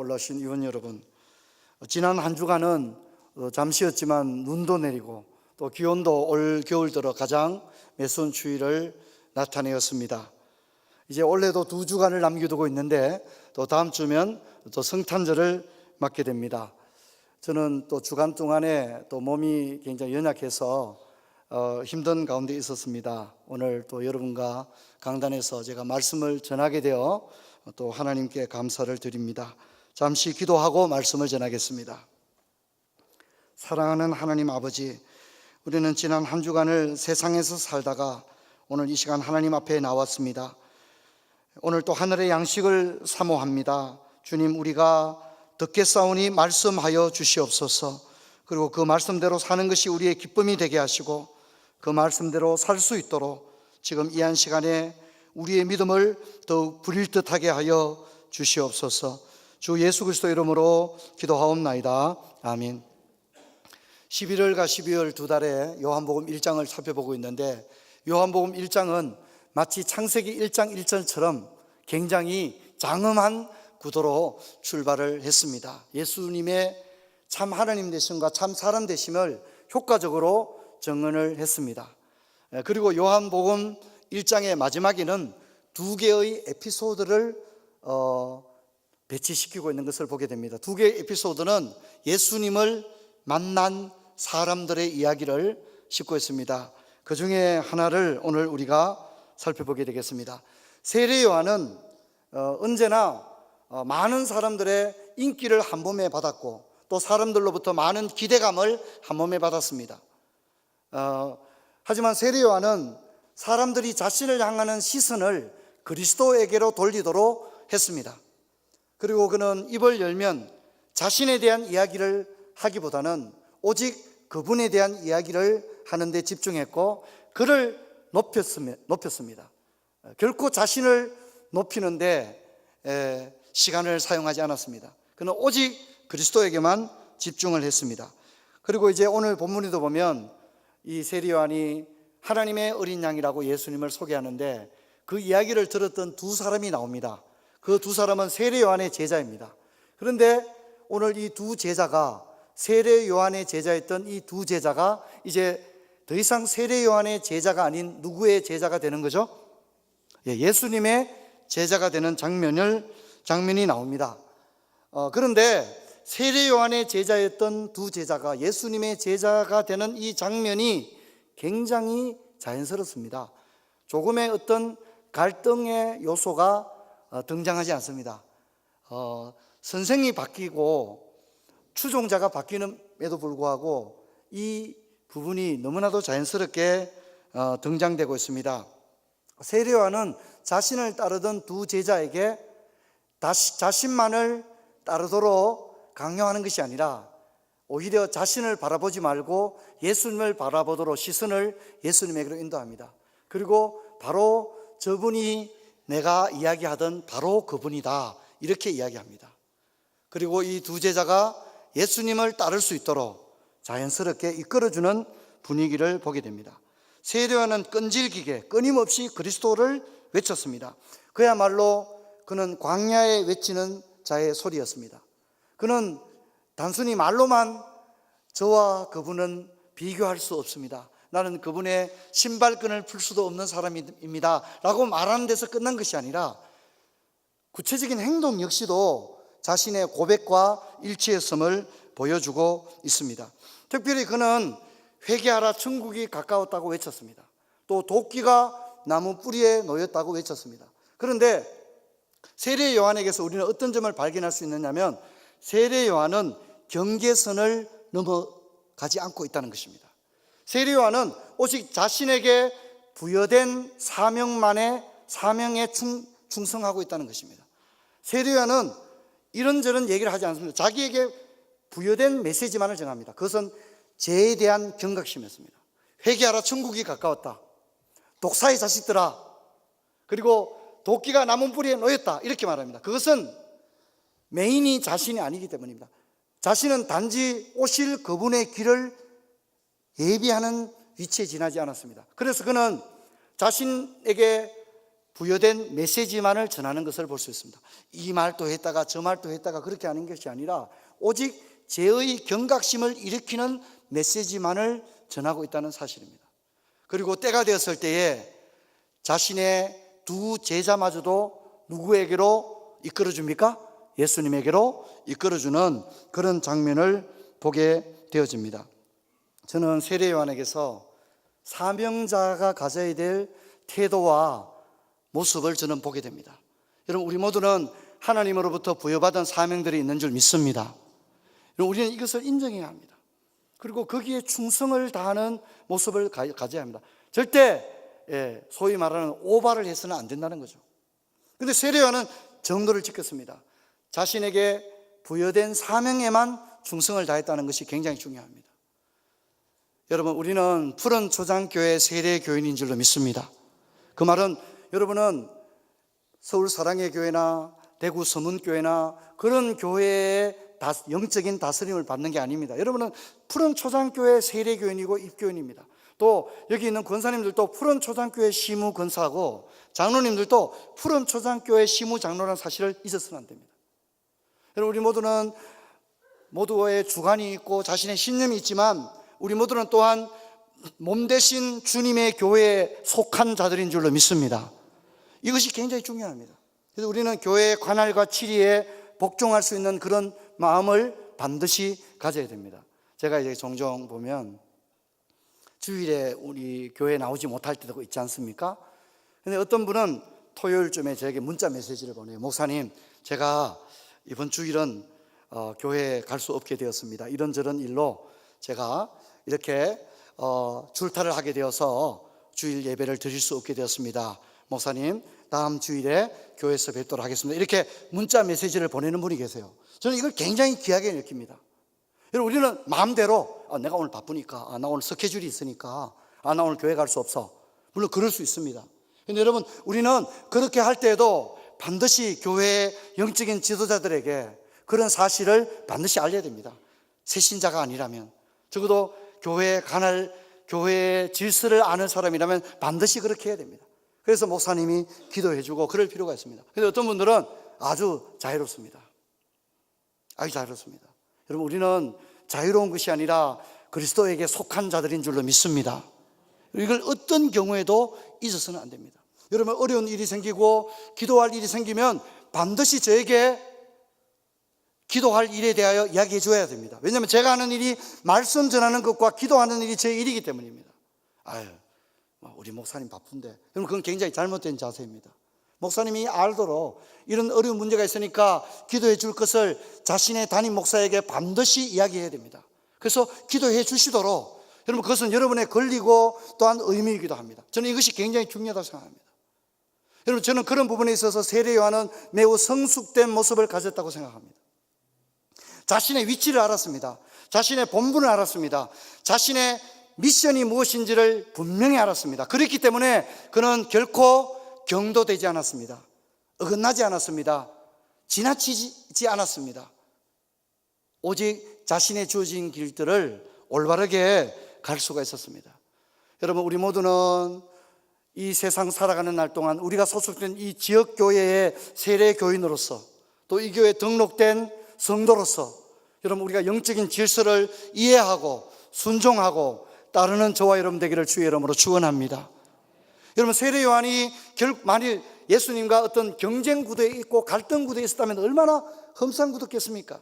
올라오신 의원 여러분, 지난 한 주간은 잠시였지만 눈도 내리고 또 기온도 올 겨울 들어 가장 매서운 추위를 나타내었습니다. 이제 올해도 2주간을 남겨두고 있는데 또 다음 주면 또 성탄절을 맞게 됩니다. 저는 또 주간 동안에 또 몸이 굉장히 연약해서 힘든 가운데 있었습니다. 오늘 또 여러분과 강단에서 제가 말씀을 전하게 되어 또 하나님께 감사를 드립니다. 잠시 기도하고 말씀을 전하겠습니다. 사랑하는 하나님 아버지, 우리는 지난 한 주간을 세상에서 살다가 오늘 이 시간 하나님 앞에 나왔습니다. 오늘 또 하늘의 양식을 사모합니다. 주님, 우리가 듣겠사오니 말씀하여 주시옵소서. 그리고 그 말씀대로 사는 것이 우리의 기쁨이 되게 하시고 그 말씀대로 살 수 있도록 지금 이 한 시간에 우리의 믿음을 더욱 부릴 듯하게 하여 주시옵소서. 주 예수 그리스도 이름으로 기도하옵나이다. 아멘. 11월과 12월 두 달에 요한복음 1장을 살펴보고 있는데, 요한복음 1장은 마치 창세기 1장 1절처럼 굉장히 장엄한 구도로 출발을 했습니다. 예수님의 참 하나님 되심과 참 사람 되심을 효과적으로 증언을 했습니다. 그리고 요한복음 1장의 마지막에는 2개의 에피소드를 배치시키고 있는 것을 보게 됩니다. 2개의 에피소드는 예수님을 만난 사람들의 이야기를 싣고 있습니다. 그 중에 하나를 오늘 우리가 살펴보게 되겠습니다. 세례 요한은 언제나 많은 사람들의 인기를 한 몸에 받았고 또 사람들로부터 많은 기대감을 한 몸에 받았습니다. 하지만 세례 요한은 사람들이 자신을 향하는 시선을 그리스도에게로 돌리도록 했습니다. 그리고 그는 입을 열면 자신에 대한 이야기를 하기보다는 오직 그분에 대한 이야기를 하는 데 집중했고 그를 높였습니다. 결코 자신을 높이는데 시간을 사용하지 않았습니다. 그는 오직 그리스도에게만 집중을 했습니다. 그리고 이제 오늘 본문에도 보면 이 세례 요한이 하나님의 어린 양이라고 예수님을 소개하는데 그 이야기를 들었던 두 사람이 나옵니다. 그 두 사람은 세례 요한의 제자입니다. 그런데 오늘 이 두 제자가, 세례 요한의 제자였던 이 두 제자가 이제 더 이상 세례 요한의 제자가 아닌 누구의 제자가 되는 거죠? 예수님의 제자가 되는 장면이 나옵니다. 그런데 세례 요한의 제자였던 두 제자가 예수님의 제자가 되는 이 장면이 굉장히 자연스럽습니다. 조금의 어떤 갈등의 요소가 등장하지 않습니다. 선생이 바뀌고 추종자가 바뀌는에도 불구하고 이 부분이 너무나도 자연스럽게 등장되고 있습니다. 세례 요한은 자신을 따르던 두 제자에게 자신만을 따르도록 강요하는 것이 아니라 오히려 자신을 바라보지 말고 예수님을 바라보도록 시선을 예수님에게로 인도합니다. 그리고 바로 저분이 내가 이야기하던 바로 그분이다, 이렇게 이야기합니다. 그리고 이 두 제자가 예수님을 따를 수 있도록 자연스럽게 이끌어주는 분위기를 보게 됩니다. 세례 요한은 끈질기게 끊임없이 그리스도를 외쳤습니다. 그야말로 그는 광야에 외치는 자의 소리였습니다. 그는 단순히 말로만 저와 그분은 비교할 수 없습니다, 나는 그분의 신발끈을 풀 수도 없는 사람입니다 라고 말하는 데서 끝난 것이 아니라 구체적인 행동 역시도 자신의 고백과 일치했음을 보여주고 있습니다. 특별히 그는 회개하라, 천국이 가까웠다고 외쳤습니다. 또 도끼가 나무 뿌리에 놓였다고 외쳤습니다. 그런데 세례 요한에게서 우리는 어떤 점을 발견할 수 있느냐면 세례 요한은 경계선을 넘어가지 않고 있다는 것입니다. 세례 요한은 오직 자신에게 부여된 사명에 충성하고 있다는 것입니다. 세례 요한은 이런저런 얘기를 하지 않습니다. 자기에게 부여된 메시지만을 정합니다. 그것은 죄에 대한 경각심이었습니다. 회개하라, 천국이 가까웠다. 독사의 자식들아, 그리고 도끼가 나무 뿌리에 놓였다, 이렇게 말합니다. 그것은 메인이 자신이 아니기 때문입니다. 자신은 단지 오실 그분의 길을 예비하는 위치에 지나지 않았습니다. 그래서 그는 자신에게 부여된 메시지만을 전하는 것을 볼 수 있습니다. 이 말도 했다가 저 말도 했다가 그렇게 하는 것이 아니라 오직 제의 경각심을 일으키는 메시지만을 전하고 있다는 사실입니다. 그리고 때가 되었을 때에 자신의 두 제자마저도 누구에게로 이끌어줍니까? 예수님에게로 이끌어주는 그런 장면을 보게 되어집니다. 저는 세례 요한에게서 사명자가 가져야 될 태도와 모습을 저는 보게 됩니다. 여러분, 우리 모두는 하나님으로부터 부여받은 사명들이 있는 줄 믿습니다. 여러분, 우리는 이것을 인정해야 합니다. 그리고 거기에 충성을 다하는 모습을 가져야 합니다. 절대 소위 말하는 오바를 해서는 안 된다는 거죠. 그런데 세례 요한은 정도를 지켰습니다. 자신에게 부여된 사명에만 충성을 다했다는 것이 굉장히 중요합니다. 여러분, 우리는 푸른 초장교회 세례 교인인 줄로 믿습니다. 그 말은 여러분은 서울 사랑의 교회나 대구 서문교회나 그런 교회의 영적인 다스림을 받는 게 아닙니다. 여러분은 푸른 초장교회 세례 교인이고 입교인입니다. 또 여기 있는 권사님들도 푸른 초장교회 시무 권사하고 장로님들도 푸른 초장교회 시무 장로라는 사실을 잊어서는 안 됩니다. 여러분, 우리 모두는 모두의 주관이 있고 자신의 신념이 있지만 우리 모두는 또한 몸 대신 주님의 교회에 속한 자들인 줄로 믿습니다. 이것이 굉장히 중요합니다. 그래서 우리는 교회의 관할과 치리에 복종할 수 있는 그런 마음을 반드시 가져야 됩니다. 제가 이제 종종 보면 주일에 우리 교회에 나오지 못할 때도 있지 않습니까? 근데 어떤 분은 토요일쯤에 저에게 문자 메시지를 보내요. 목사님, 제가 이번 주일은 교회에 갈 수 없게 되었습니다. 이런저런 일로 제가 이렇게 출타를 하게 되어서 주일 예배를 드릴 수 없게 되었습니다. 목사님, 다음 주일에 교회에서 뵙도록 하겠습니다. 이렇게 문자 메시지를 보내는 분이 계세요. 저는 이걸 굉장히 귀하게 느낍니다. 여러분, 우리는 마음대로 내가 오늘 바쁘니까, 나 오늘 스케줄이 있으니까, 나 오늘 교회 갈 수 없어. 물론 그럴 수 있습니다. 그런데 여러분, 우리는 그렇게 할 때에도 반드시 교회의 영적인 지도자들에게 그런 사실을 반드시 알려야 됩니다. 새신자가 아니라면, 적어도 교회의 관할, 교회의 질서를 아는 사람이라면 반드시 그렇게 해야 됩니다. 그래서 목사님이 기도해주고 그럴 필요가 있습니다. 그런데 어떤 분들은 아주 자유롭습니다. 아주 자유롭습니다. 여러분, 우리는 자유로운 것이 아니라 그리스도에게 속한 자들인 줄로 믿습니다. 이걸 어떤 경우에도 잊어서는 안 됩니다. 여러분, 어려운 일이 생기고 기도할 일이 생기면 반드시 저에게 기도할 일에 대하여 이야기해 줘야 됩니다. 왜냐하면 제가 하는 일이 말씀 전하는 것과 기도하는 일이 제 일이기 때문입니다. 우리 목사님 바쁜데, 여러분, 그건 굉장히 잘못된 자세입니다. 목사님이 알도록 이런 어려운 문제가 있으니까 기도해 줄 것을 자신의 담임 목사에게 반드시 이야기해야 됩니다. 그래서 기도해 주시도록, 여러분, 그것은 여러분의 권리고 또한 의미이기도 합니다. 저는 이것이 굉장히 중요하다고 생각합니다. 여러분, 저는 그런 부분에 있어서 세례 요한은 매우 성숙된 모습을 가졌다고 생각합니다. 자신의 위치를 알았습니다. 자신의 본분을 알았습니다. 자신의 미션이 무엇인지를 분명히 알았습니다. 그렇기 때문에 그는 결코 경도되지 않았습니다. 어긋나지 않았습니다. 지나치지 않았습니다. 오직 자신의 주어진 길들을 올바르게 갈 수가 있었습니다. 여러분, 우리 모두는 이 세상 살아가는 날 동안 우리가 소속된 이 지역교회의 세례교인으로서 또 이 교회에 등록된 성도로서 여러분, 우리가 영적인 질서를 이해하고 순종하고 따르는 저와 여러분 되기를 주의 이름으로 축원합니다. 여러분, 세례 요한이 만일 예수님과 어떤 경쟁 구도에 있고 갈등 구도에 있었다면 얼마나 험상궂었겠습니까?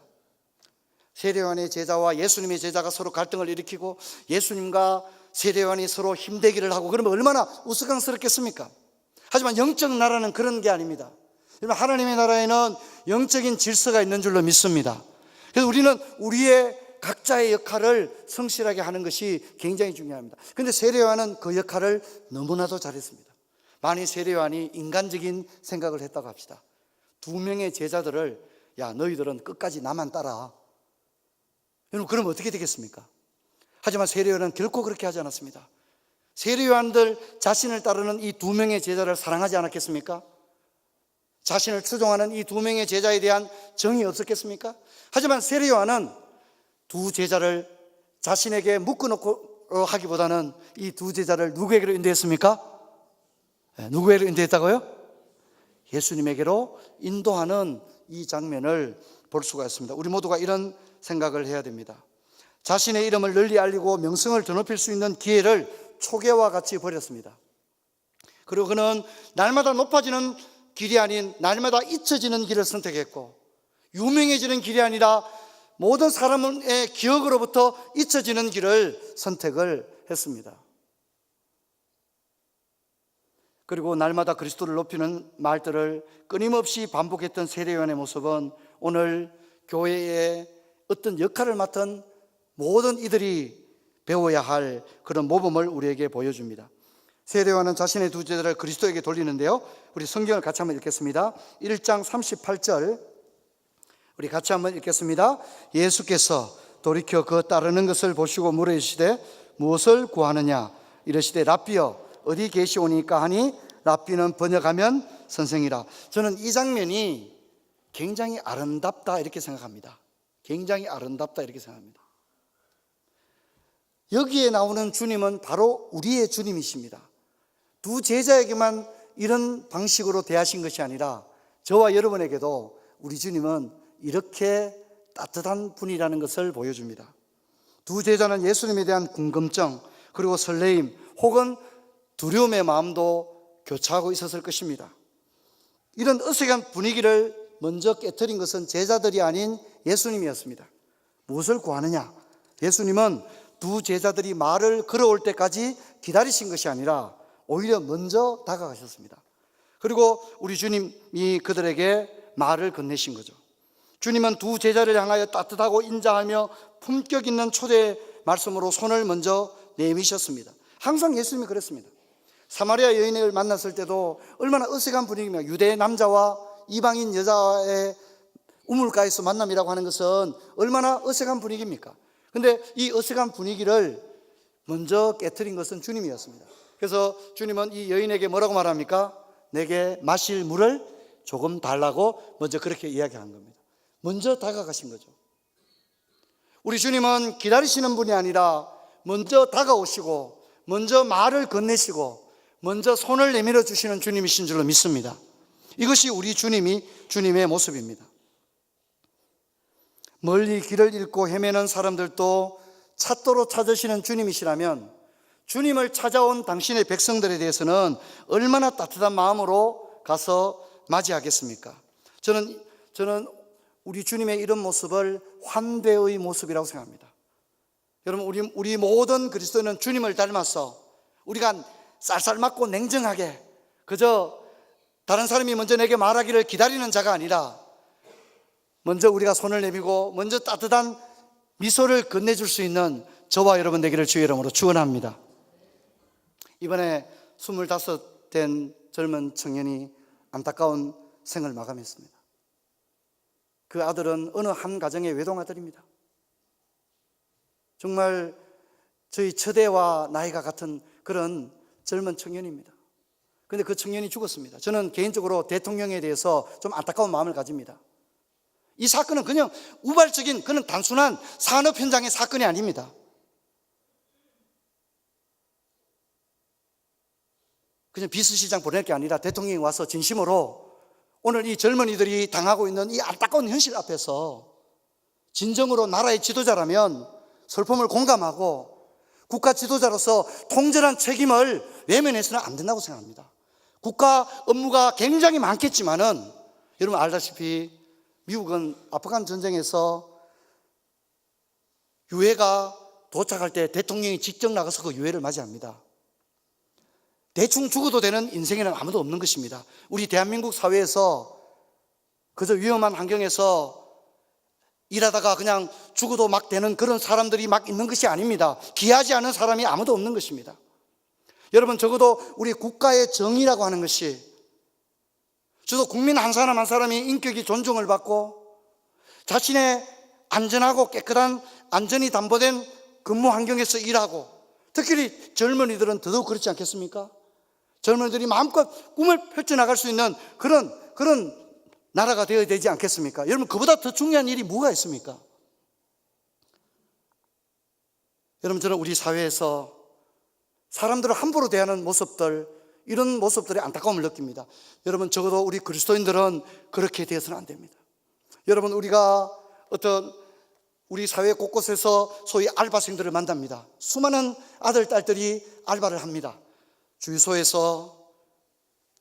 세례 요한의 제자와 예수님의 제자가 서로 갈등을 일으키고 예수님과 세례 요한이 서로 힘대기를 하고 그러면 얼마나 우스꽝스럽겠습니까? 하지만 영적 나라는 그런 게 아닙니다. 여러분, 하나님의 나라에는 영적인 질서가 있는 줄로 믿습니다. 그래서 우리는 우리의 각자의 역할을 성실하게 하는 것이 굉장히 중요합니다. 그런데 세례 요한은 그 역할을 너무나도 잘했습니다. 만일 세례 요한이 인간적인 생각을 했다고 합시다. 2명의 제자들을, 야, 너희들은 끝까지 나만 따라. 여러분, 그러면 어떻게 되겠습니까? 하지만 세례 요한은 결코 그렇게 하지 않았습니다. 세례 요한들 자신을 따르는 이 2명의 제자를 사랑하지 않았겠습니까? 자신을 추종하는 이 2명의 제자에 대한 정이 없었겠습니까? 하지만 세례 요한은 2 제자를 자신에게 묶어놓고 하기보다는 이 2 제자를 누구에게로 인도했습니까? 누구에게로 인도했다고요? 예수님에게로 인도하는 이 장면을 볼 수가 있습니다. 우리 모두가 이런 생각을 해야 됩니다. 자신의 이름을 널리 알리고 명성을 드높일 수 있는 기회를 초계와 같이 버렸습니다. 그리고 그는 날마다 높아지는 길이 아닌 날마다 잊혀지는 길을 선택했고, 유명해지는 길이 아니라 모든 사람의 기억으로부터 잊혀지는 길을 선택을 했습니다. 그리고 날마다 그리스도를 높이는 말들을 끊임없이 반복했던 세례요한의 모습은 오늘 교회의 어떤 역할을 맡은 모든 이들이 배워야 할 그런 모범을 우리에게 보여줍니다. 세례요한은 자신의 두 제자를 그리스도에게 돌리는데요, 우리 성경을 같이 한번 읽겠습니다. 1장 38절 우리 같이 한번 읽겠습니다. 예수께서 돌이켜 그 따르는 것을 보시고 물으시되 무엇을 구하느냐 이르시되 랍비여 어디 계시오니까 하니 랍비는 번역하면 선생이라. 저는 이 장면이 굉장히 아름답다 이렇게 생각합니다. 굉장히 아름답다 이렇게 생각합니다. 여기에 나오는 주님은 바로 우리의 주님이십니다. 두 제자에게만 이런 방식으로 대하신 것이 아니라 저와 여러분에게도 우리 주님은 이렇게 따뜻한 분이라는 것을 보여줍니다. 두 제자는 예수님에 대한 궁금증 그리고 설레임 혹은 두려움의 마음도 교차하고 있었을 것입니다. 이런 어색한 분위기를 먼저 깨트린 것은 제자들이 아닌 예수님이었습니다. 무엇을 구하느냐? 예수님은 두 제자들이 말을 걸어올 때까지 기다리신 것이 아니라 오히려 먼저 다가가셨습니다. 그리고 우리 주님이 그들에게 말을 건네신 거죠. 주님은 두 제자를 향하여 따뜻하고 인자하며 품격 있는 초대 말씀으로 손을 먼저 내미셨습니다. 항상 예수님이 그랬습니다. 사마리아 여인을 만났을 때도 얼마나 어색한 분위기입니까? 유대 남자와 이방인 여자의 우물가에서 만남이라고 하는 것은 얼마나 어색한 분위기입니까? 근데 이 어색한 분위기를 먼저 깨트린 것은 주님이었습니다. 그래서 주님은 이 여인에게 뭐라고 말합니까? 내게 마실 물을 조금 달라고 먼저 그렇게 이야기한 겁니다. 먼저 다가가신 거죠. 우리 주님은 기다리시는 분이 아니라 먼저 다가오시고 먼저 말을 건네시고 먼저 손을 내밀어 주시는 주님이신 줄로 믿습니다. 이것이 우리 주님의 모습입니다. 멀리 길을 잃고 헤매는 사람들도 찾도록 찾으시는 주님이시라면 주님을 찾아온 당신의 백성들에 대해서는 얼마나 따뜻한 마음으로 가서 맞이하겠습니까? 저는 우리 주님의 이런 모습을 환대의 모습이라고 생각합니다. 여러분, 우리 모든 그리스도인은 주님을 닮아서 우리가 쌀쌀 맞고 냉정하게 그저 다른 사람이 먼저 내게 말하기를 기다리는 자가 아니라 먼저 우리가 손을 내밀고 먼저 따뜻한 미소를 건네줄 수 있는 저와 여러분 되기를 주의 이름으로 축원합니다. 이번에 25 된 젊은 청년이 안타까운 생을 마감했습니다. 그 아들은 어느 한 가정의 외동아들입니다. 정말 저희 처대와 나이가 같은 그런 젊은 청년입니다. 그런데 그 청년이 죽었습니다. 저는 개인적으로 대통령에 대해서 좀 안타까운 마음을 가집니다. 이 사건은 그냥 우발적인 그런 단순한 산업 현장의 사건이 아닙니다. 그냥 비서실장 보낼 게 아니라 대통령이 와서 진심으로 오늘 이 젊은이들이 당하고 있는 이 안타까운 현실 앞에서 진정으로 나라의 지도자라면 슬픔을 공감하고 국가 지도자로서 통절한 책임을 외면해서는 안 된다고 생각합니다. 국가 업무가 굉장히 많겠지만은 여러분 알다시피 미국은 아프간 전쟁에서 유해가 도착할 때 대통령이 직접 나가서 그 유해를 맞이합니다. 대충 죽어도 되는 인생에는 아무도 없는 것입니다. 우리 대한민국 사회에서 그저 위험한 환경에서 일하다가 그냥 죽어도 막 되는 그런 사람들이 막 있는 것이 아닙니다. 귀하지 않은 사람이 아무도 없는 것입니다. 여러분, 적어도 우리 국가의 정의라고 하는 것이 저도 국민 한 사람 한 사람이 인격이 존중을 받고 자신의 안전하고 깨끗한 안전이 담보된 근무 환경에서 일하고, 특히 젊은이들은 더더욱 그렇지 않겠습니까? 젊은이들이 마음껏 꿈을 펼쳐나갈 수 있는 그런 나라가 되어야 되지 않겠습니까? 여러분, 그보다 더 중요한 일이 뭐가 있습니까? 여러분, 저는 우리 사회에서 사람들을 함부로 대하는 모습들, 이런 모습들에 안타까움을 느낍니다. 여러분, 적어도 우리 그리스도인들은 그렇게 되어서는 안 됩니다. 여러분, 우리가 우리 사회 곳곳에서 소위 알바생들을 만납니다. 수많은 아들, 딸들이 알바를 합니다. 주유소에서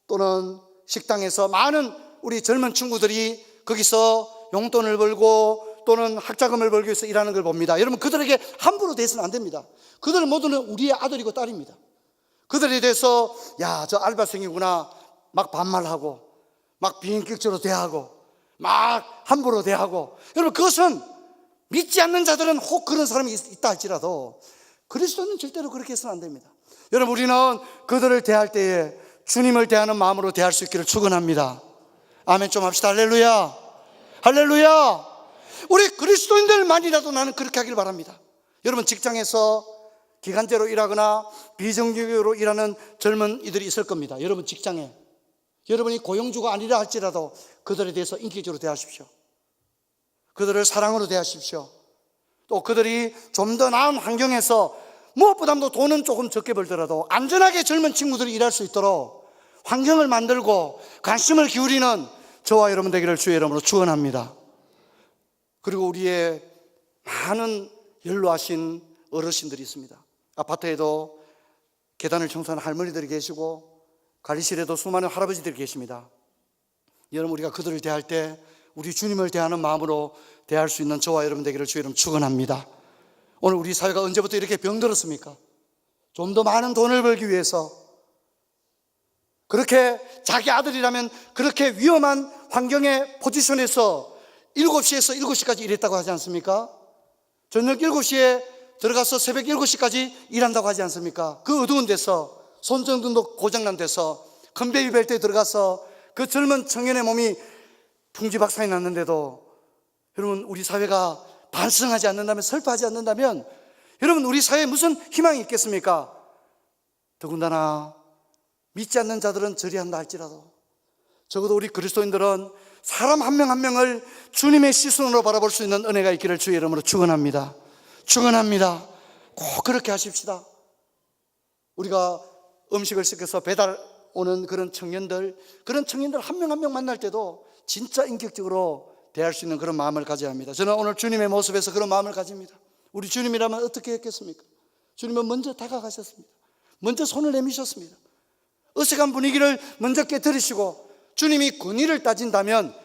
또는 식당에서 많은 우리 젊은 친구들이 거기서 용돈을 벌고 또는 학자금을 벌기 위해서 일하는 걸 봅니다. 여러분, 그들에게 함부로 대해서는 안 됩니다. 그들 모두는 우리의 아들이고 딸입니다. 그들에 대해서 야, 저 알바생이구나 막 반말하고 막 비인격적으로 대하고 막 함부로 대하고, 여러분, 그것은 믿지 않는 자들은 혹 그런 사람이 있다 할지라도 그리스도는 절대로 그렇게 해서는 안 됩니다. 여러분, 우리는 그들을 대할 때에 주님을 대하는 마음으로 대할 수 있기를 축원합니다. 아멘 좀 합시다. 할렐루야, 할렐루야. 우리 그리스도인들만이라도 나는 그렇게 하길 바랍니다. 여러분, 직장에서 기간제로 일하거나 비정규직으로 일하는 젊은 이들이 있을 겁니다. 여러분, 직장에 여러분이 고용주가 아니라 할지라도 그들에 대해서 인격적으로 대하십시오. 그들을 사랑으로 대하십시오. 또 그들이 좀 더 나은 환경에서 무엇보다도 돈은 조금 적게 벌더라도 안전하게 젊은 친구들이 일할 수 있도록 환경을 만들고 관심을 기울이는 저와 여러분 되기를 주의 이름으로 축원합니다. 그리고 우리의 많은 연로하신 어르신들이 있습니다. 아파트에도 계단을 청소하는 할머니들이 계시고 관리실에도 수많은 할아버지들이 계십니다. 여러분, 우리가 그들을 대할 때 우리 주님을 대하는 마음으로 대할 수 있는 저와 여러분 되기를 주의 이름 축원합니다. 오늘 우리 사회가 언제부터 이렇게 병들었습니까? 좀 더 많은 돈을 벌기 위해서 그렇게 자기 아들이라면 그렇게 위험한 환경의 포지션에서 7시에서 7시까지 일했다고 하지 않습니까? 저녁 7시에 들어가서 새벽 7시까지 일한다고 하지 않습니까? 그 어두운 데서 손전등도 고장난 데서 컨베이어 벨트에 들어가서 그 젊은 청년의 몸이 풍지박산이 났는데도 여러분, 우리 사회가 반성하지 않는다면, 슬퍼하지 않는다면 여러분, 우리 사회에 무슨 희망이 있겠습니까? 더군다나 믿지 않는 자들은 저리 한다 할지라도 적어도 우리 그리스도인들은 사람 한 명 한 명을 주님의 시선으로 바라볼 수 있는 은혜가 있기를 주의 이름으로 축원합니다. 축원합니다. 꼭 그렇게 하십시다. 우리가 음식을 시켜서 배달 오는 그런 청년들 한 명 한 명 만날 때도 진짜 인격적으로 대할 수 있는 그런 마음을 가져야 합니다. 저는 오늘 주님의 모습에서 그런 마음을 가집니다. 우리 주님이라면 어떻게 했겠습니까? 주님은 먼저 다가가셨습니다. 먼저 손을 내미셨습니다. 어색한 분위기를 먼저 깨뜨리시고, 주님이 권위를 따진다면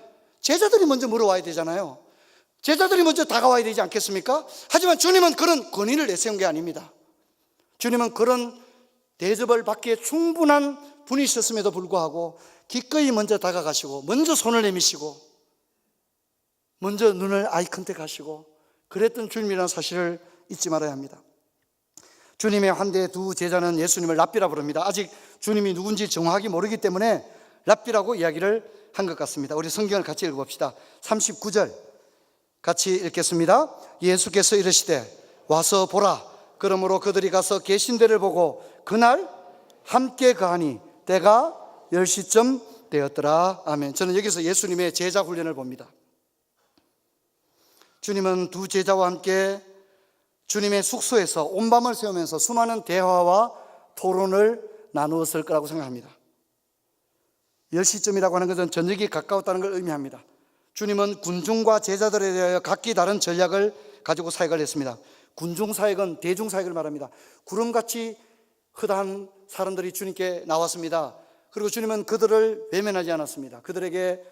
제자들이 먼저 물어와야 되잖아요. 제자들이 먼저 다가와야 되지 않겠습니까? 하지만 주님은 그런 권위를 내세운 게 아닙니다. 주님은 그런 대접을 받기에 충분한 분이셨음에도 불구하고 기꺼이 먼저 다가가시고 먼저 손을 내미시고 먼저 눈을 아이 컨택하시고 그랬던 주님이라는 사실을 잊지 말아야 합니다. 주님의 환대의 두 제자는 예수님을 랍비라 부릅니다. 아직 주님이 누군지 정확하게 모르기 때문에 랍비라고 이야기를 한 것 같습니다. 우리 성경을 같이 읽어봅시다. 39절 같이 읽겠습니다. 예수께서 이르시되 와서 보라. 그러므로 그들이 가서 계신 데를 보고 그날 함께 거하니 때가 10시쯤 되었더라. 아멘. 저는 여기서 예수님의 제자 훈련을 봅니다. 주님은 두 제자와 함께 주님의 숙소에서 온밤을 새우면서 수많은 대화와 토론을 나누었을 거라고 생각합니다. 10시쯤이라고 하는 것은 저녁이 가까웠다는 걸 의미합니다. 주님은 군중과 제자들에 대하여 각기 다른 전략을 가지고 사역을 했습니다. 군중 사역은 대중 사역을 말합니다. 구름같이 흔한 사람들이 주님께 나왔습니다. 그리고 주님은 그들을 외면하지 않았습니다. 그들에게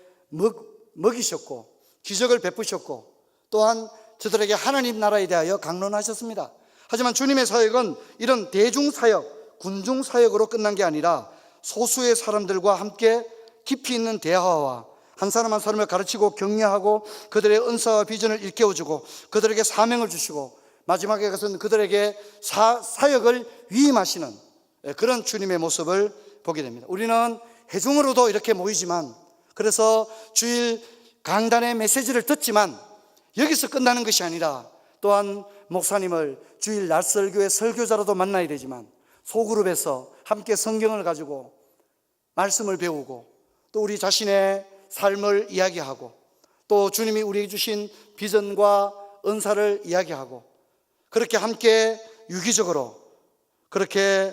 먹이셨고 기적을 베푸셨고 또한 저들에게 하나님 나라에 대하여 강론하셨습니다. 하지만 주님의 사역은 이런 대중 사역, 군중 사역으로 끝난 게 아니라 소수의 사람들과 함께 깊이 있는 대화와 한 사람 한 사람을 가르치고 격려하고 그들의 은사와 비전을 일깨워주고 그들에게 사명을 주시고 마지막에 가서는 그들에게 사역을 위임하시는 그런 주님의 모습을 보게 됩니다. 우리는 회중으로도 이렇게 모이지만, 그래서 주일 강단의 메시지를 듣지만 여기서 끝나는 것이 아니라 또한 목사님을 주일 낮설교의 설교자로도 만나야 되지만 소그룹에서 함께 성경을 가지고 말씀을 배우고 또 우리 자신의 삶을 이야기하고 또 주님이 우리에게 주신 비전과 은사를 이야기하고 그렇게 함께 유기적으로 그렇게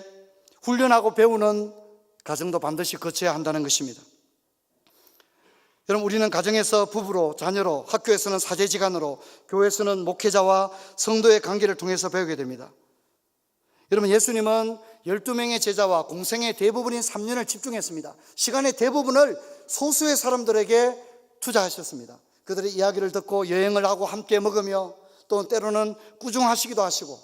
훈련하고 배우는 가정도 반드시 거쳐야 한다는 것입니다. 여러분, 우리는 가정에서 부부로, 자녀로, 학교에서는 사제지간으로, 교회에서는 목회자와 성도의 관계를 통해서 배우게 됩니다. 여러분, 예수님은 12명의 제자와 공생의 대부분인 3년을 집중했습니다. 시간의 대부분을 소수의 사람들에게 투자하셨습니다. 그들의 이야기를 듣고 여행을 하고 함께 먹으며, 또 때로는 꾸중하시기도 하시고,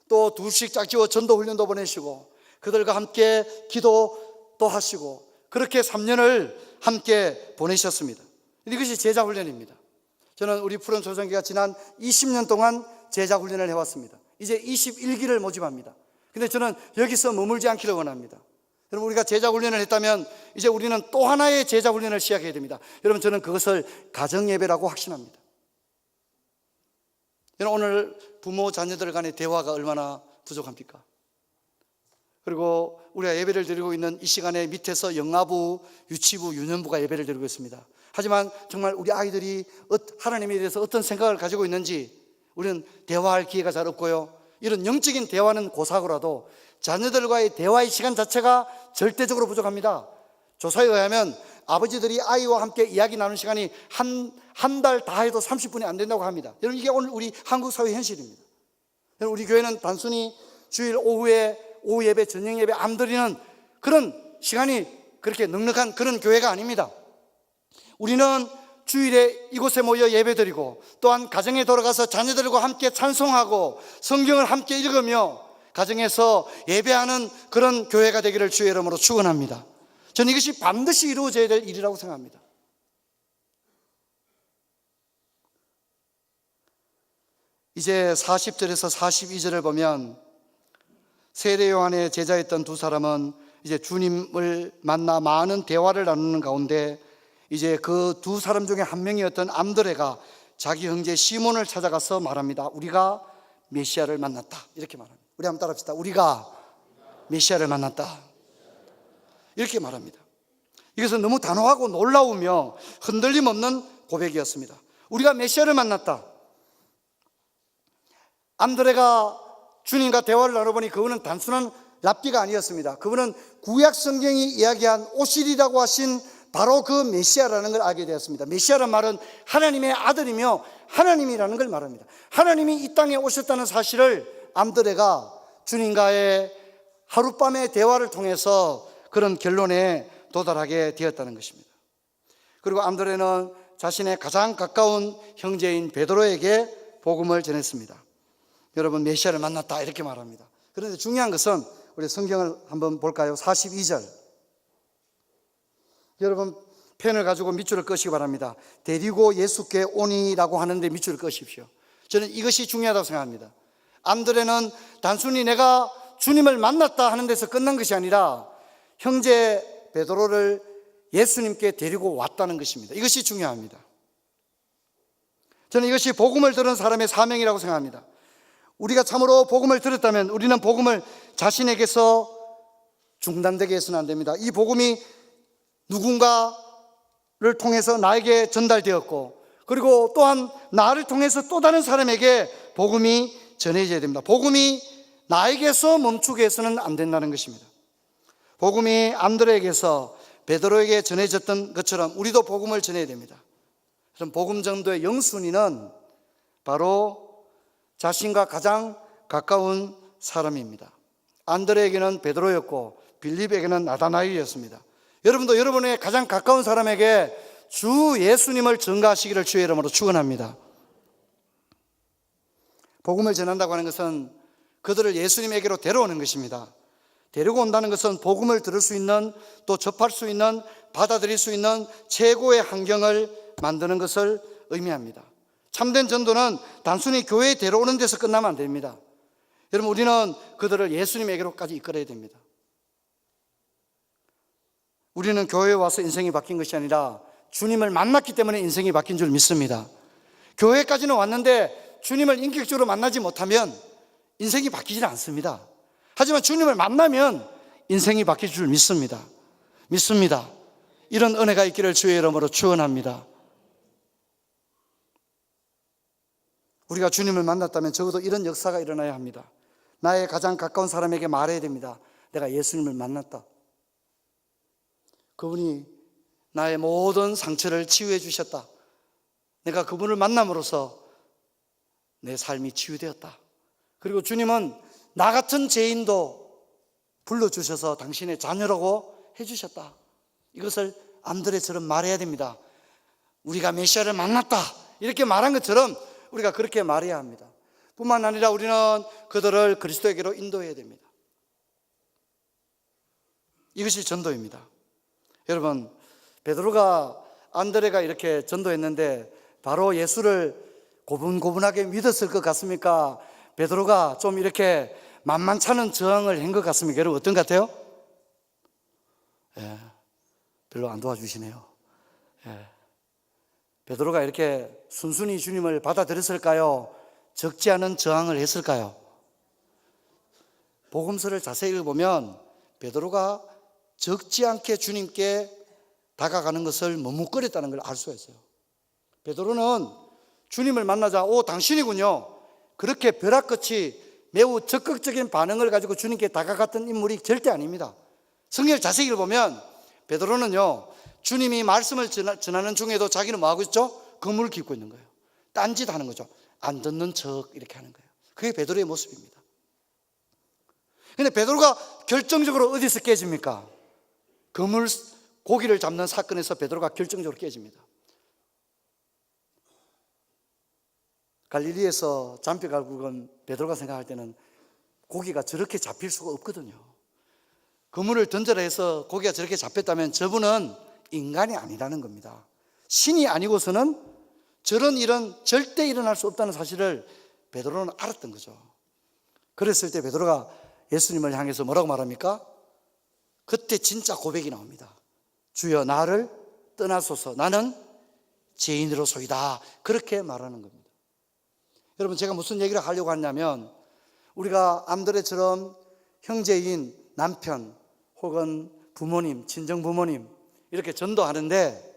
또 둘씩 짝지어 전도 훈련도 보내시고, 그들과 함께 기도도 하시고, 그렇게 3년을 함께 보내셨습니다. 이것이 제자 훈련입니다. 저는 우리 푸른 초정기가 지난 20년 동안 제자 훈련을 해왔습니다. 이제 21기를 모집합니다. 근데 저는 여기서 머물지 않기를 원합니다. 여러분, 우리가 제자 훈련을 했다면 이제 우리는 또 하나의 제자 훈련을 시작해야 됩니다. 여러분, 저는 그것을 가정예배라고 확신합니다. 여러분, 오늘 부모 자녀들 간의 대화가 얼마나 부족합니까? 그리고 우리가 예배를 드리고 있는 이 시간에 밑에서 영아부, 유치부, 유년부가 예배를 드리고 있습니다. 하지만 정말 우리 아이들이 하나님에 대해서 어떤 생각을 가지고 있는지 우리는 대화할 기회가 잘 없고요. 이런 영적인 대화는 고사하고라도 자녀들과의 대화의 시간 자체가 절대적으로 부족합니다. 조사에 의하면 아버지들이 아이와 함께 이야기 나누는 시간이 한 달 다 해도 30분이 안 된다고 합니다. 여러분, 이게 오늘 우리 한국 사회 현실입니다. 여러분, 우리 교회는 단순히 주일 오후에 오후 예배, 저녁 예배 안 드리는 그런 시간이 그렇게 넉넉한 그런 교회가 아닙니다. 우리는 주일에 이곳에 모여 예배드리고, 또한 가정에 돌아가서 자녀들과 함께 찬송하고 성경을 함께 읽으며 가정에서 예배하는 그런 교회가 되기를 주의 이름으로 축원합니다. 저는 이것이 반드시 이루어져야 될 일이라고 생각합니다. 이제 40절에서 42절을 보면 세례 요한의 제자였던 두 사람은 이제 주님을 만나 많은 대화를 나누는 가운데 이제 그 두 사람 중에 한 명이었던 안드레가 자기 형제 시몬을 찾아가서 말합니다. 우리가 메시아를 만났다. 이렇게 말합니다. 우리 한번 따라합시다. 우리가 메시아를 만났다. 이렇게 말합니다. 이것은 너무 단호하고 놀라우며 흔들림 없는 고백이었습니다. 우리가 메시아를 만났다. 안드레가 주님과 대화를 나눠보니 그분은 단순한 랍비가 아니었습니다. 그분은 구약 성경이 이야기한 오실이라고 하신 바로 그 메시아라는 걸 알게 되었습니다. 메시아란 말은 하나님의 아들이며 하나님이라는 걸 말합니다. 하나님이 이 땅에 오셨다는 사실을 안드레가 주님과의 하룻밤의 대화를 통해서 그런 결론에 도달하게 되었다는 것입니다. 그리고 안드레는 자신의 가장 가까운 형제인 베드로에게 복음을 전했습니다. 여러분, 메시아를 만났다 이렇게 말합니다. 그런데 중요한 것은 우리 성경을 한번 볼까요? 42절. 여러분, 펜을 가지고 밑줄을 끄시기 바랍니다. 데리고 예수께 오니라고 하는데 밑줄을 끄십시오. 저는 이것이 중요하다고 생각합니다. 안드레는 단순히 내가 주님을 만났다 하는 데서 끝난 것이 아니라 형제 베드로를 예수님께 데리고 왔다는 것입니다. 이것이 중요합니다. 저는 이것이 복음을 들은 사람의 사명이라고 생각합니다. 우리가 참으로 복음을 들었다면 우리는 복음을 자신에게서 중단되게 해서는 안 됩니다. 이 복음이 누군가를 통해서 나에게 전달되었고, 그리고 또한 나를 통해서 또 다른 사람에게 복음이 전해져야 됩니다. 복음이 나에게서 멈추게 해서는 안 된다는 것입니다. 복음이 안드레에게서 베드로에게 전해졌던 것처럼 우리도 복음을 전해야 됩니다. 그럼 복음 전도의 영순위는 바로 자신과 가장 가까운 사람입니다. 안드레에게는 베드로였고 빌립에게는 나다나엘이었습니다. 여러분도 여러분의 가장 가까운 사람에게 주 예수님을 전가하시기를 주의 이름으로 축원합니다. 복음을 전한다고 하는 것은 그들을 예수님에게로 데려오는 것입니다. 데리고 온다는 것은 복음을 들을 수 있는, 또 접할 수 있는, 받아들일 수 있는 최고의 환경을 만드는 것을 의미합니다. 참된 전도는 단순히 교회에 데려오는 데서 끝나면 안 됩니다. 여러분, 우리는 그들을 예수님에게로까지 이끌어야 됩니다. 우리는 교회에 와서 인생이 바뀐 것이 아니라 주님을 만났기 때문에 인생이 바뀐 줄 믿습니다. 교회까지는 왔는데 주님을 인격적으로 만나지 못하면 인생이 바뀌질 않습니다. 하지만 주님을 만나면 인생이 바뀔 줄 믿습니다. 믿습니다. 이런 은혜가 있기를 주의 이름으로 축원합니다. 우리가 주님을 만났다면 적어도 이런 역사가 일어나야 합니다. 나의 가장 가까운 사람에게 말해야 됩니다. 내가 예수님을 만났다. 그분이 나의 모든 상처를 치유해 주셨다. 내가 그분을 만남으로써 내 삶이 치유되었다. 그리고 주님은 나 같은 죄인도 불러주셔서 당신의 자녀라고 해주셨다. 이것을 안드레처럼 말해야 됩니다. 우리가 메시아를 만났다 이렇게 말한 것처럼 우리가 그렇게 말해야 합니다. 뿐만 아니라 우리는 그들을 그리스도에게로 인도해야 됩니다. 이것이 전도입니다. 여러분, 베드로가 안드레가 이렇게 전도했는데 바로 예수를 고분고분하게 믿었을 것 같습니까? 베드로가 좀 이렇게 만만찮은 저항을 한 것 같습니까? 여러분 어떤 것 같아요? 별로 안 도와주시네요. 베드로가 이렇게 순순히 주님을 받아들였을까요? 적지 않은 저항을 했을까요? 복음서를 자세히 읽어보면 베드로가 적지 않게 주님께 다가가는 것을 머뭇거렸다는 걸 알 수가 있어요. 베드로는 주님을 만나자 당신이군요, 그렇게 벼락같이 매우 적극적인 반응을 가지고 주님께 다가갔던 인물이 절대 아닙니다. 성경을 자세히 읽어보면 베드로는요, 주님이 말씀을 전하는 중에도 자기는 뭐하고 있죠? 그물을 깃고 있는 거예요. 딴짓 하는 거죠. 안 듣는 척 이렇게 하는 거예요. 그게 베드로의 모습입니다. 그런데 베드로가 결정적으로 어디서 깨집니까? 고기를 잡는 사건에서 베드로가 결정적으로 깨집니다. 갈릴리에서 잔뼈갈국은 베드로가 생각할 때는 고기가 저렇게 잡힐 수가 없거든요. 그물을 던져라 해서 고기가 저렇게 잡혔다면 저분은 인간이 아니라는 겁니다. 신이 아니고서는 저런 일은 절대 일어날 수 없다는 사실을 베드로는 알았던 거죠. 그랬을 때 베드로가 예수님을 향해서 뭐라고 말합니까? 그때 진짜 고백이 나옵니다. 주여 나를 떠나소서, 나는 죄인으로소이다. 그렇게 말하는 겁니다. 여러분, 제가 무슨 얘기를 하려고 하냐면 우리가 안드레처럼 형제인 남편 혹은 부모님, 친정부모님 이렇게 전도하는데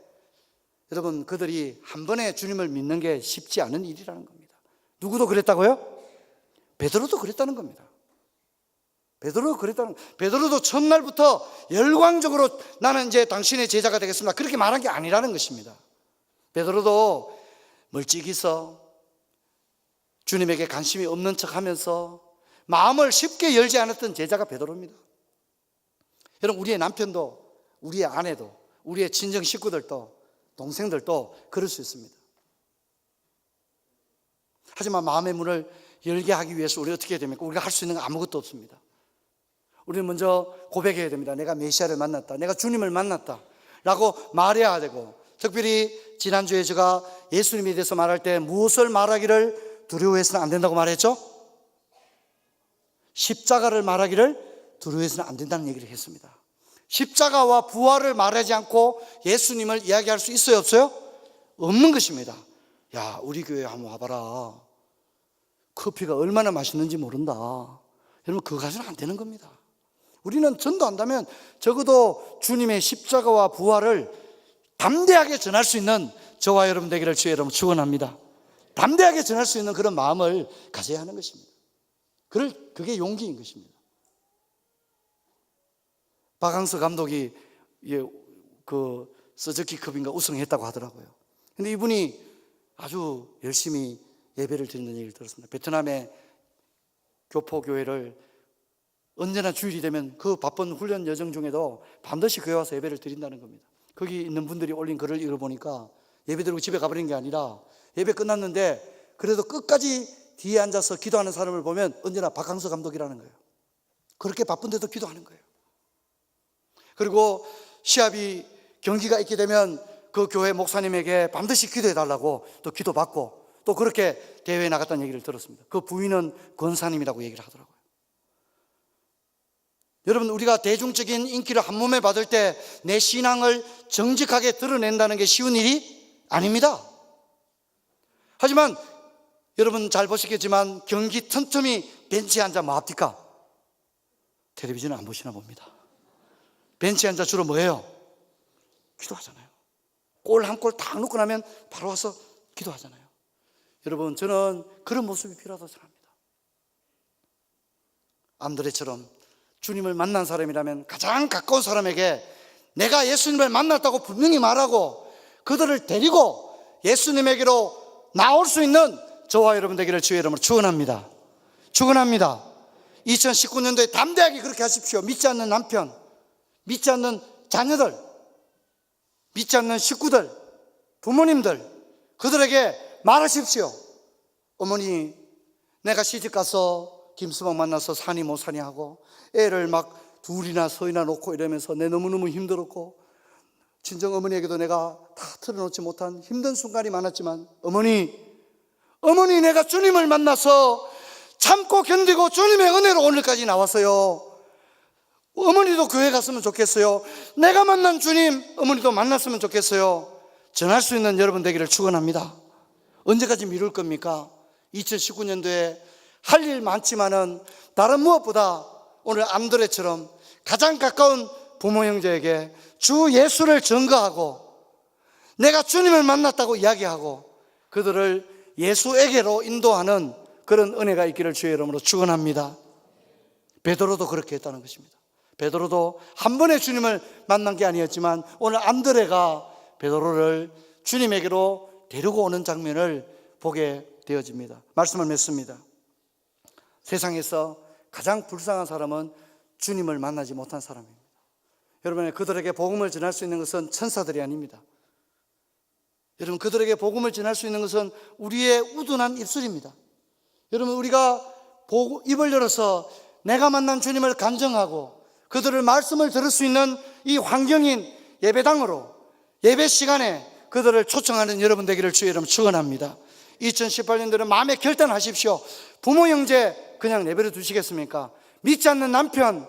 여러분, 그들이 한 번에 주님을 믿는 게 쉽지 않은 일이라는 겁니다. 누구도 그랬다고요? 베드로도 그랬다는 겁니다. 베드로도 첫날부터 열광적으로 나는 이제 당신의 제자가 되겠습니다 그렇게 말한 게 아니라는 것입니다. 베드로도 멀찍이서 주님에게 관심이 없는 척하면서 마음을 쉽게 열지 않았던 제자가 베드로입니다. 여러분, 우리의 남편도, 우리의 아내도, 우리의 친정 식구들도, 동생들도 그럴 수 있습니다. 하지만 마음의 문을 열게 하기 위해서 우리가 어떻게 해야 됩니까? 우리가 할 수 있는 건 아무것도 없습니다. 우리는 먼저 고백해야 됩니다. 내가 메시아를 만났다, 내가 주님을 만났다 라고 말해야 되고, 특별히 지난주에 제가 예수님에 대해서 말할 때 무엇을 말하기를 두려워해서는 안 된다고 말했죠? 십자가를 말하기를 두려워해서는 안 된다는 얘기를 했습니다. 십자가와 부활을 말하지 않고 예수님을 이야기할 수 있어요, 없어요? 없는 것입니다. 야, 우리 교회 한번 와봐라, 커피가 얼마나 맛있는지 모른다. 여러분, 그거 가지고는 안 되는 겁니다. 우리는 전도한다면 적어도 주님의 십자가와 부활을 담대하게 전할 수 있는 저와 여러분 되기를 주의 이름으로 축원합니다. 담대하게 전할 수 있는 그런 마음을 가져야 하는 것입니다. 그게 용기인 것입니다. 박항서 감독이 그 서저키컵인가 우승했다고 하더라고요. 근데 이분이 아주 열심히 예배를 드리는 얘기를 들었습니다. 베트남의 교포교회를 언제나 주일이 되면 그 바쁜 훈련 여정 중에도 반드시 교회 와서 예배를 드린다는 겁니다. 거기 있는 분들이 올린 글을 읽어보니까 예배 드리고 집에 가버린 게 아니라 예배 끝났는데 그래도 끝까지 뒤에 앉아서 기도하는 사람을 보면 언제나 박항서 감독이라는 거예요. 그렇게 바쁜데도 기도하는 거예요. 그리고 시합이 경기가 있게 되면 그 교회 목사님에게 반드시 기도해달라고 또 기도받고 또 그렇게 대회에 나갔다는 얘기를 들었습니다. 그 부인은 권사님이라고 얘기를 하더라고요. 여러분, 우리가 대중적인 인기를 한 몸에 받을 때 내 신앙을 정직하게 드러낸다는 게 쉬운 일이 아닙니다. 하지만 여러분 잘 보시겠지만 경기 틈틈이 벤치에 앉아 뭐 합니까? 텔레비전을 안 보시나 봅니다. 벤치에 앉아 주로 뭐해요? 기도하잖아요. 골 한 골 딱 넣고 나면 바로 와서 기도하잖아요. 여러분, 저는 그런 모습이 필요하다고 생각합니다. 안드레처럼 주님을 만난 사람이라면 가장 가까운 사람에게 내가 예수님을 만났다고 분명히 말하고 그들을 데리고 예수님에게로 나올 수 있는 저와 여러분 되기를 주의 이름으로 축원합니다. 축원합니다. 2019년도에 담대하게 그렇게 하십시오. 믿지 않는 남편, 믿지 않는 자녀들, 믿지 않는 식구들, 부모님들, 그들에게 말하십시오. 어머니, 내가 시집가서 김수박 만나서 사니 못 사니 하고 애를 막 둘이나 서이나 놓고 이러면서 내 너무너무 힘들었고, 친정 어머니에게도 내가 다 털어놓지 못한 힘든 순간이 많았지만, 어머니 내가 주님을 만나서 참고 견디고 주님의 은혜로 오늘까지 나왔어요. 어머니도 교회 갔으면 좋겠어요. 내가 만난 주님 어머니도 만났으면 좋겠어요. 전할 수 있는 여러분 되기를 축원합니다. 언제까지 미룰 겁니까? 2019년도에 할 일 많지만은 다른 무엇보다 오늘 암드레처럼 가장 가까운 부모 형제에게 주 예수를 증거하고 내가 주님을 만났다고 이야기하고 그들을 예수에게로 인도하는 그런 은혜가 있기를 주의 이름으로 축원합니다. 베드로도 그렇게 했다는 것입니다. 베드로도 한 번에 주님을 만난 게 아니었지만 오늘 안드레가 베드로를 주님에게로 데리고 오는 장면을 보게 되어집니다. 말씀을 맺습니다. 세상에서 가장 불쌍한 사람은 주님을 만나지 못한 사람입니다. 여러분, 그들에게 복음을 전할 수 있는 것은 천사들이 아닙니다. 여러분, 그들에게 복음을 전할 수 있는 것은 우리의 우둔한 입술입니다. 여러분, 우리가 입을 열어서 내가 만난 주님을 간증하고 그들을 말씀을 들을 수 있는 이 환경인 예배당으로 예배 시간에 그들을 초청하는 여러분 되기를 주의 이름으로 축원합니다. 2018년도에는 마음에 결단하십시오. 부모 형제 그냥 내버려 두시겠습니까? 믿지 않는 남편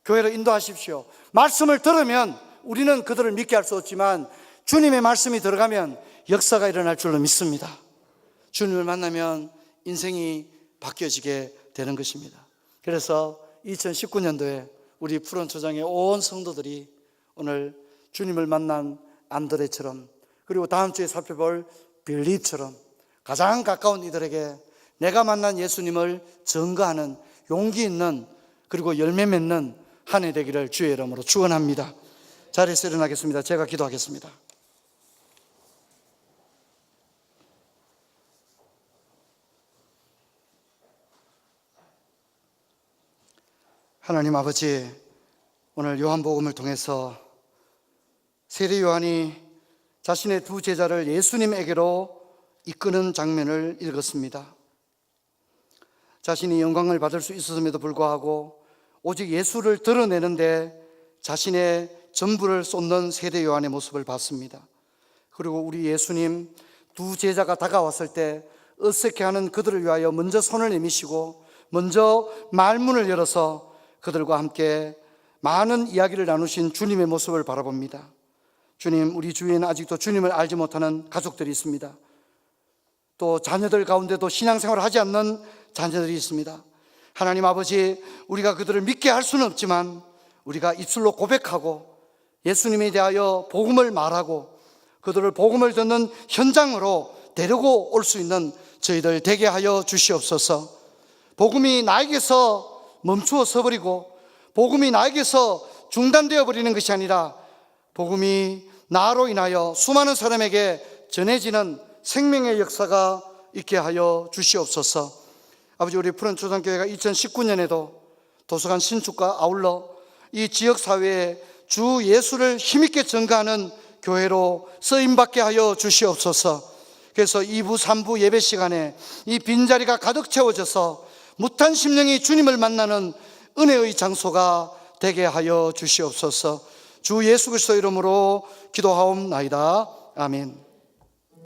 교회로 인도하십시오. 말씀을 들으면 우리는 그들을 믿게 할 수 없지만 주님의 말씀이 들어가면 역사가 일어날 줄로 믿습니다. 주님을 만나면 인생이 바뀌어지게 되는 것입니다. 그래서 2019년도에 우리 푸른초장의 온 성도들이 오늘 주님을 만난 안드레처럼, 그리고 다음 주에 살펴볼 빌립처럼 가장 가까운 이들에게 내가 만난 예수님을 증거하는 용기 있는 그리고 열매 맺는 한 해 되기를 주의 이름으로 축원합니다. 자리에서 일어나겠습니다. 제가 기도하겠습니다. 하나님 아버지, 오늘 요한복음을 통해서 세례 요한이 자신의 두 제자를 예수님에게로 이끄는 장면을 읽었습니다. 자신이 영광을 받을 수 있었음에도 불구하고 오직 예수를 드러내는데 자신의 전부를 쏟는 세례 요한의 모습을 봤습니다. 그리고 우리 예수님 두 제자가 다가왔을 때 어색해하는 그들을 위하여 먼저 손을 내미시고 먼저 말문을 열어서 그들과 함께 많은 이야기를 나누신 주님의 모습을 바라봅니다. 주님, 우리 주위에는 아직도 주님을 알지 못하는 가족들이 있습니다. 또 자녀들 가운데도 신앙생활을 하지 않는 자녀들이 있습니다. 하나님 아버지, 우리가 그들을 믿게 할 수는 없지만 우리가 입술로 고백하고 예수님에 대하여 복음을 말하고 그들을 복음을 듣는 현장으로 데리고 올 수 있는 저희들 되게 하여 주시옵소서. 복음이 나에게서 멈추어 서버리고 복음이 나에게서 중단되어 버리는 것이 아니라 복음이 나로 인하여 수많은 사람에게 전해지는 생명의 역사가 있게 하여 주시옵소서. 아버지, 우리 푸른초장교회가 2019년에도 도서관 신축과 아울러 이 지역사회에 주 예수를 힘있게 증거하는 교회로 쓰임받게 하여 주시옵소서. 그래서 2부 3부 예배 시간에 이 빈자리가 가득 채워져서 무탄 심령이 주님을 만나는 은혜의 장소가 되게 하여 주시옵소서. 주 예수 그리스도 이름으로 기도하옵나이다. 아멘.